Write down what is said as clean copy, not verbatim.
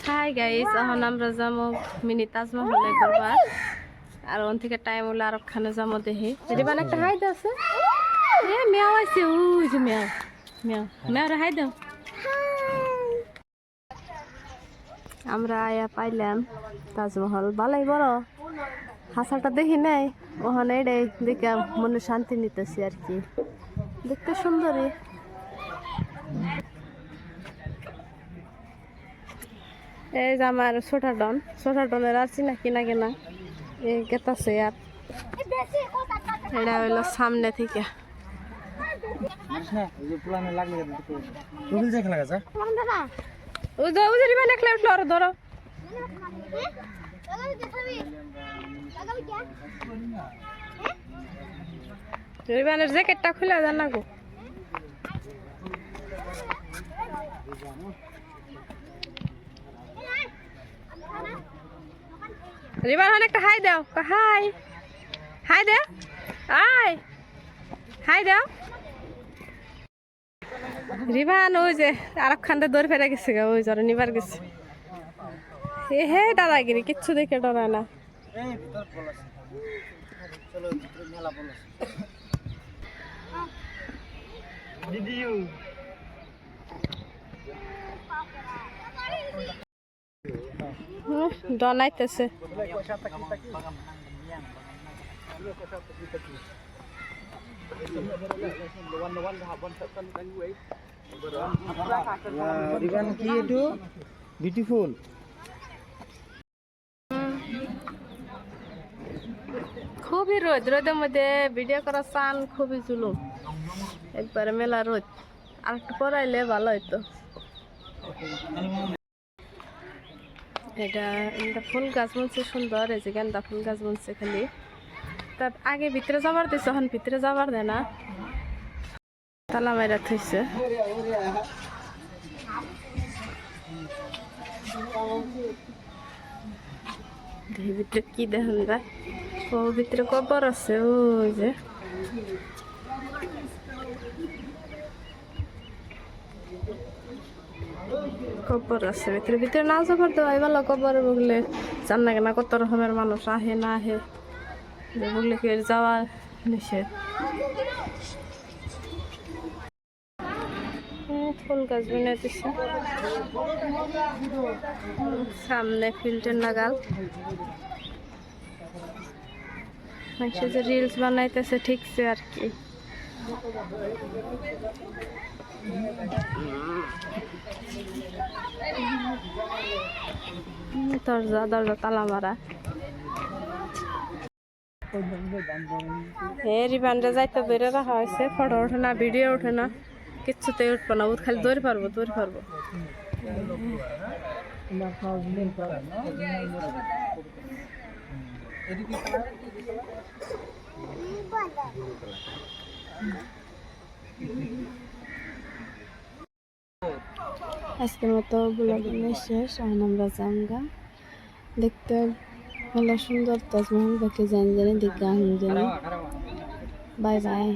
Hi guys, এখন আমরা যাবো মিনি তাজমহলে ঘুরবার। আর ওখান থেকে টাইম হলে আর ওখানে যাবো দেখি। রিবান একটা হাই দাও আছে, এ মেয়াও আছে, ওই যে মেয়াও মেয়াও মেয়াও হাই দাও। আমরা আয়া পাইলাম তাজমহল, ভালোই বড়। হাসাটা দেখি নাই, ওখানে এটাই দেখে মনে শান্তি নিতেছি আর কি। দেখতে সুন্দরই। এই যে আমার ছোটা ডনের আর চিনা কিনা কেনা এই গেতাছে। আর এটা হইলো সামনে থেকে। ধরো রিবানের জ্যাকেটটা খুলে দেন না গো। রিবান একটা হাই দাও, হাই হাই দে, আয় হাই দাও। রিবান ওই যে আরেকখান দিয়ে দৌড় ফেলে গেছে গা, ওই জ্বরে নিবার গেছে। এ হে দাদাগিরি, কিচ্ছু দেখে ডরায় না। ডনাইতেছে। বিউটিফুল। খুবই রোদ, রোদের মধ্যে ভিডিও করা চান খুবই জুলুম, একবারে মেলা রোদ। আর একটু পরাইলে ভালো হইতো। এটা ফুল গাছ বলছে সুন্দর, এই যে গেন্দা ফুল গাছ বলছে খালি। তার আগে ভিতরে যাবার দিছে, এখন ভিতরে যাবার দেয় না, তালা মাইরা থইছে। ভিতরে কি দেখুন যায়, ও ভিতরে কবর আছে, ওই যে কবর আছে ভিতরে। ভিতরে না যাবার দেওয়াই ভালো, কবর বললে জান না কেনা কত রকমের মানুষ আহে না আহে, বললে কি যাওয়া নিষেধ। ফুল গাছ বিনে দিচ্ছে সামনে, ফিল্টার লাগাল। মানুষ যে রিলস বানাইতেছে ঠিকছে আর কি। দরজা তালা মারা। রিবান্ডে যাইতে ধরে রাখা হয়েছে, ফটো ওঠে না, ভিডিও ওঠে না, কিচ্ছুতে উঠবো না। ও খালি দৌড় পারবো। আজকের মতো ব্লগ শেষ। এখন আমরা জানগা দেখতে ভালো সুন্দর তাজমহল দেখে জানি দেখে জানি। Bye bye.